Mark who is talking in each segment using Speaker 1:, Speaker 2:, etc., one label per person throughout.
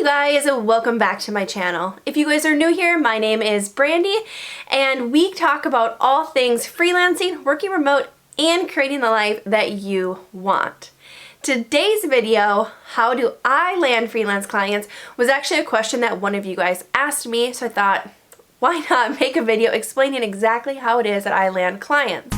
Speaker 1: you guys, welcome back to my channel. If you guys are new here, my name is Brandy and we talk about all things freelancing, working remote, and creating the life that you want. Today's video, how do I land freelance clients, was actually a question that one of you guys asked me, so I thought, why not make a video explaining exactly how it is that I land clients.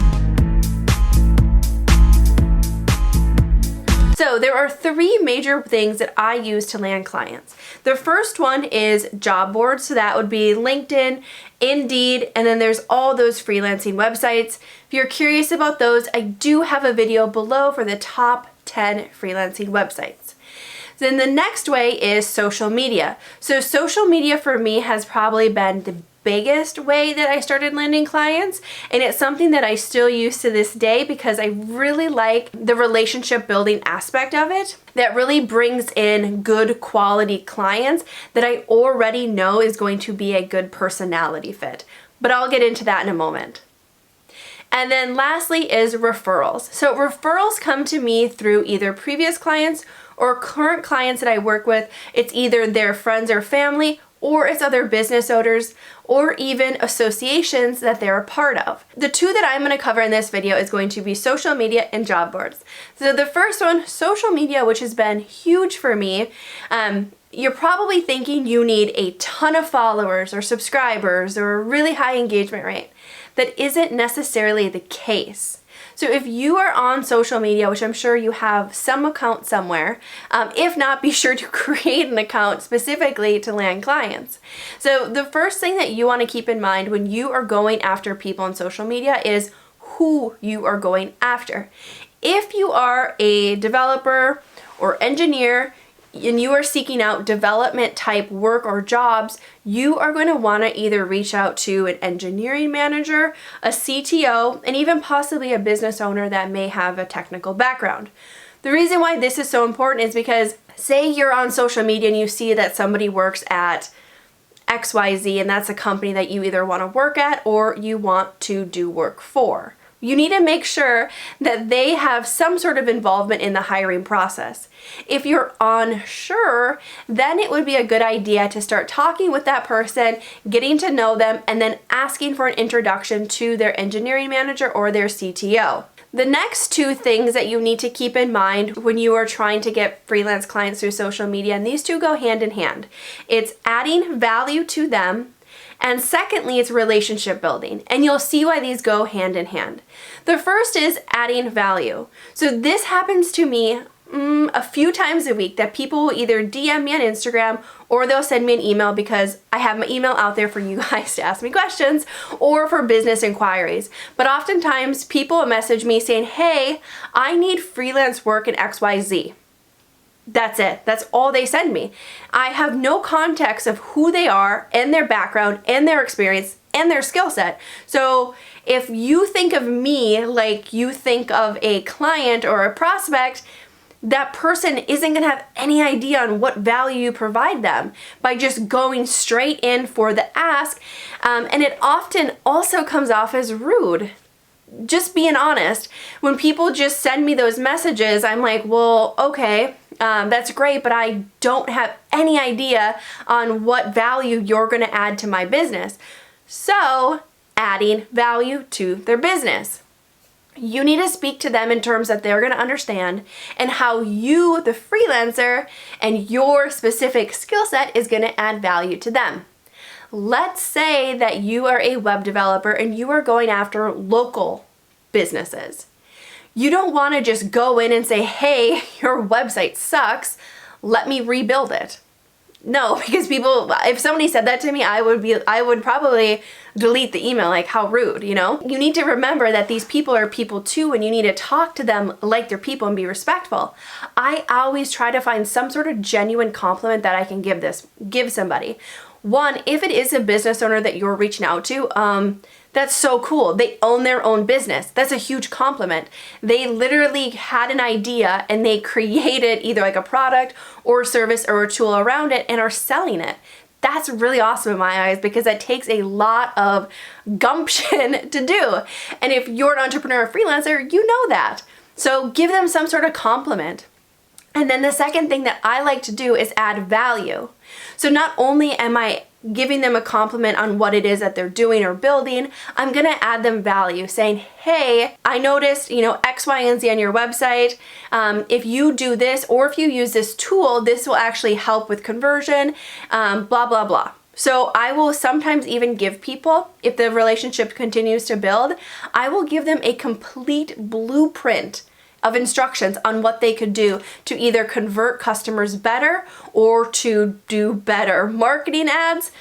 Speaker 1: So there are three major things that I use to land clients. The first one is job boards, so that would be LinkedIn, Indeed, and then there's all those freelancing websites. If you're curious about those, I do have a video below for the top 10 freelancing websites. Then the next way is social media. So social media for me has probably been the biggest way that I started landing clients, and it's something that I still use to this day because I really like the relationship building aspect of it that really brings in good quality clients that I already know is going to be a good personality fit. But I'll get into that in a moment. And then lastly is referrals. So referrals come to me through either previous clients or current clients that I work with. It's either their friends or family, or it's other business owners, or even associations that they're a part of. The two that I'm going to cover in this video is going to be social media and job boards. So the first one, social media, which has been huge for me. You're probably thinking you need a ton of followers or subscribers or a really high engagement rate. That isn't necessarily the case. So if you are on social media, which I'm sure you have some account somewhere, if not, be sure to create an account specifically to land clients. So the first thing that you want to keep in mind when you are going after people on social media is who you are going after. If you are a developer or engineer, and you are seeking out development type work or jobs, you are going to want to either reach out to an engineering manager, a CTO, and even possibly a business owner that may have a technical background. The reason why this is so important is because say you're on social media and you see that somebody works at XYZ and that's a company that you either want to work at or you want to do work for. You need to make sure that they have some sort of involvement in the hiring process. If you're unsure, then it would be a good idea to start talking with that person, getting to know them, and then asking for an introduction to their engineering manager or their CTO. The next two things that you need to keep in mind when you are trying to get freelance clients through social media, and these two go hand in hand, it's adding value to them. And secondly, it's relationship building. And you'll see why these go hand in hand. The first is adding value. So this happens to me a few times a week that people will either DM me on Instagram or they'll send me an email because I have my email out there for you guys to ask me questions or for business inquiries. But oftentimes people will message me saying, hey, I need freelance work in XYZ. That's it. That's all they send me. I have no context of who they are and their background and their experience and their skill set. So if you think of me like you think of a client or a prospect, that person isn't going to have any idea on what value you provide them by just going straight in for the ask. And it often also comes off as rude. Just being honest, when people just send me those messages, I'm like, well, okay, that's great, but I don't have any idea on what value you're going to add to my business. So, adding value to their business. You need to speak to them in terms that they're going to understand and how you, the freelancer, and your specific skill set is going to add value to them. Let's say that you are a web developer and you are going after local businesses. You don't want to just go in and say, hey, your website sucks, let me rebuild it. No, because people, if somebody said that to me, I would probably delete the email, like how rude, you know? You need to remember that these people are people too, and you need to talk to them like they're people and be respectful. I always try to find some sort of genuine compliment that I can give somebody. One, if it is a business owner that you're reaching out to, that's so cool. They own their own business. That's a huge compliment. They literally had an idea and they created either like a product or a service or a tool around it and are selling it. That's really awesome in my eyes because that takes a lot of gumption to do. And if you're an entrepreneur or freelancer, you know that. So give them some sort of compliment. And then the second thing that I like to do is add value. So not only am I giving them a compliment on what it is that they're doing or building, I'm gonna add them value, saying, hey, I noticed, X, Y, and Z on your website. If you do this, or if you use this tool, this will actually help with conversion, blah, blah, blah. So I will sometimes even give people, if the relationship continues to build, I will give them a complete blueprint of instructions on what they could do to either convert customers better or to do better marketing ads,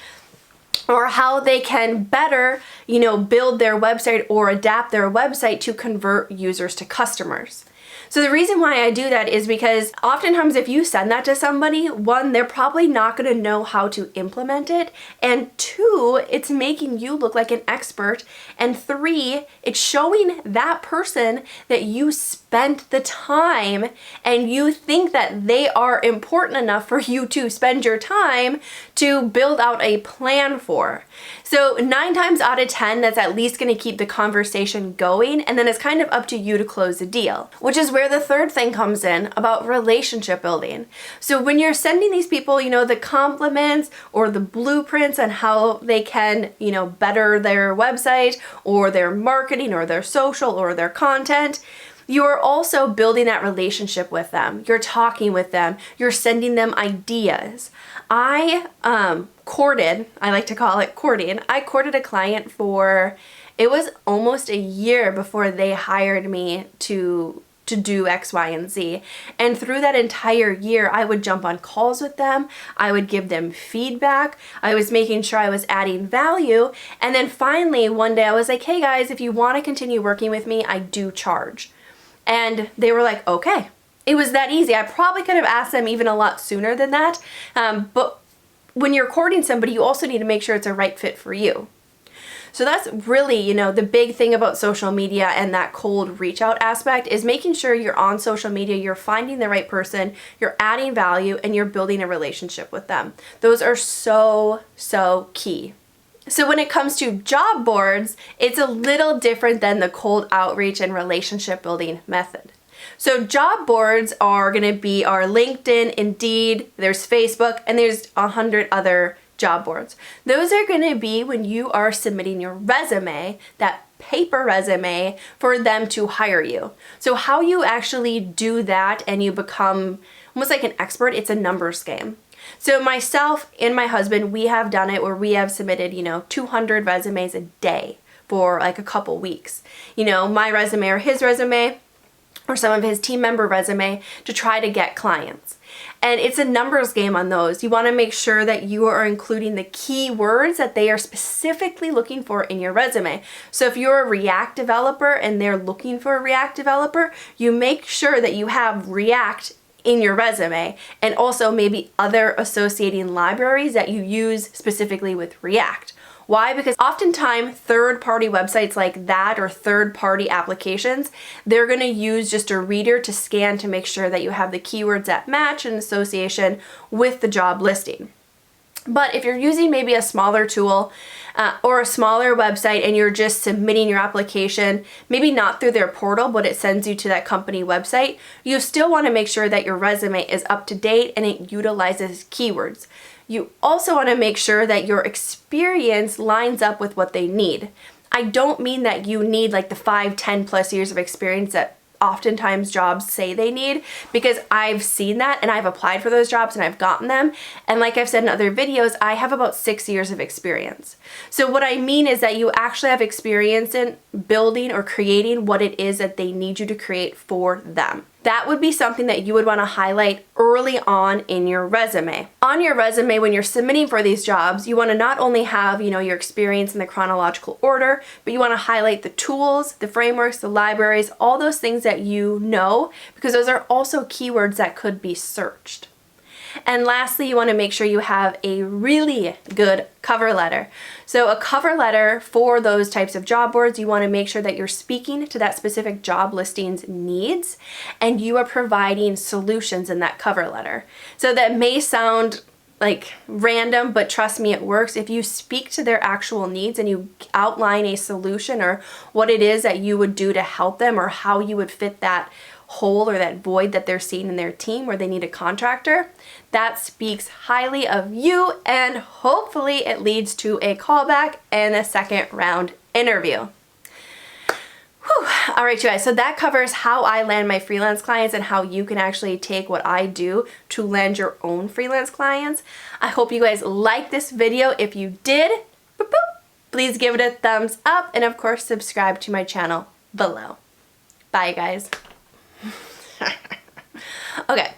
Speaker 1: or how they can better, build their website or adapt their website to convert users to customers. So the reason why I do that is because oftentimes if you send that to somebody, one, they're probably not going to know how to implement it, and two, it's making you look like an expert, and three, it's showing that person that you spent the time and you think that they are important enough for you to spend your time to build out a plan for. So 9 times out of 10, that's at least going to keep the conversation going, and then it's kind of up to you to close the deal, which is where the third thing comes in about relationship building. So when you're sending these people, the compliments or the blueprints on how they can, better their website or their marketing or their social or their content, you're also building that relationship with them. You're talking with them. You're sending them ideas. I like to call it courting. I courted a client it was almost a year before they hired me to do X, Y, and Z. And through that entire year, I would jump on calls with them. I would give them feedback. I was making sure I was adding value. And then finally, one day I was like, hey guys, if you want to continue working with me, I do charge. And they were like, okay. It was that easy. I probably could have asked them even a lot sooner than that. But when you're courting somebody, you also need to make sure it's a right fit for you. So that's really, the big thing about social media and that cold reach out aspect is making sure you're on social media, you're finding the right person, you're adding value, and you're building a relationship with them. Those are so, so key. So when it comes to job boards, it's a little different than the cold outreach and relationship building method. So job boards are going to be our LinkedIn, Indeed, there's Facebook, and there's 100 other job boards. Those are going to be when you are submitting your resume, that paper resume, for them to hire you. So how you actually do that and you become almost like an expert, it's a numbers game. So myself and my husband, we have done it where we have submitted, 200 resumes a day for like a couple weeks. My resume or his resume or some of his team member resume to try to get clients. And it's a numbers game on those. You want to make sure that you are including the keywords that they are specifically looking for in your resume. So if you're a React developer and they're looking for a React developer, you make sure that you have React in your resume and also maybe other associating libraries that you use specifically with React. Why? Because oftentimes third-party websites like that or third-party applications, they're going to use just a reader to scan to make sure that you have the keywords that match in association with the job listing. But if you're using maybe a smaller tool or a smaller website and you're just submitting your application, maybe not through their portal, but it sends you to that company website, you still want to make sure that your resume is up to date and it utilizes keywords. You also want to make sure that your experience lines up with what they need. I don't mean that you need like the 5, 10 plus years of experience that oftentimes jobs say they need, because I've seen that and I've applied for those jobs and I've gotten them. And like I've said in other videos, I have about 6 years of experience. So what I mean is that you actually have experience in building or creating what it is that they need you to create for them. That would be something that you would want to highlight early on in your resume. On your resume, when you're submitting for these jobs, you want to not only have, your experience in the chronological order, but you want to highlight the tools, the frameworks, the libraries, all those things that you know, because those are also keywords that could be searched. And lastly, you want to make sure you have a really good cover letter. So a cover letter for those types of job boards, you want to make sure that you're speaking to that specific job listing's needs and you are providing solutions in that cover letter. So that may sound like random, but trust me, it works. If you speak to their actual needs and you outline a solution or what it is that you would do to help them or how you would fit that hole or that void that they're seeing in their team where they need a contractor, that speaks highly of you, and hopefully it leads to a callback and a second round interview. Whew. All right, you guys, so that covers how I land my freelance clients and how you can actually take what I do to land your own freelance clients. I hope you guys liked this video. If you did, boop, boop, please give it a thumbs up, and of course, subscribe to my channel below. Bye, guys. Okay.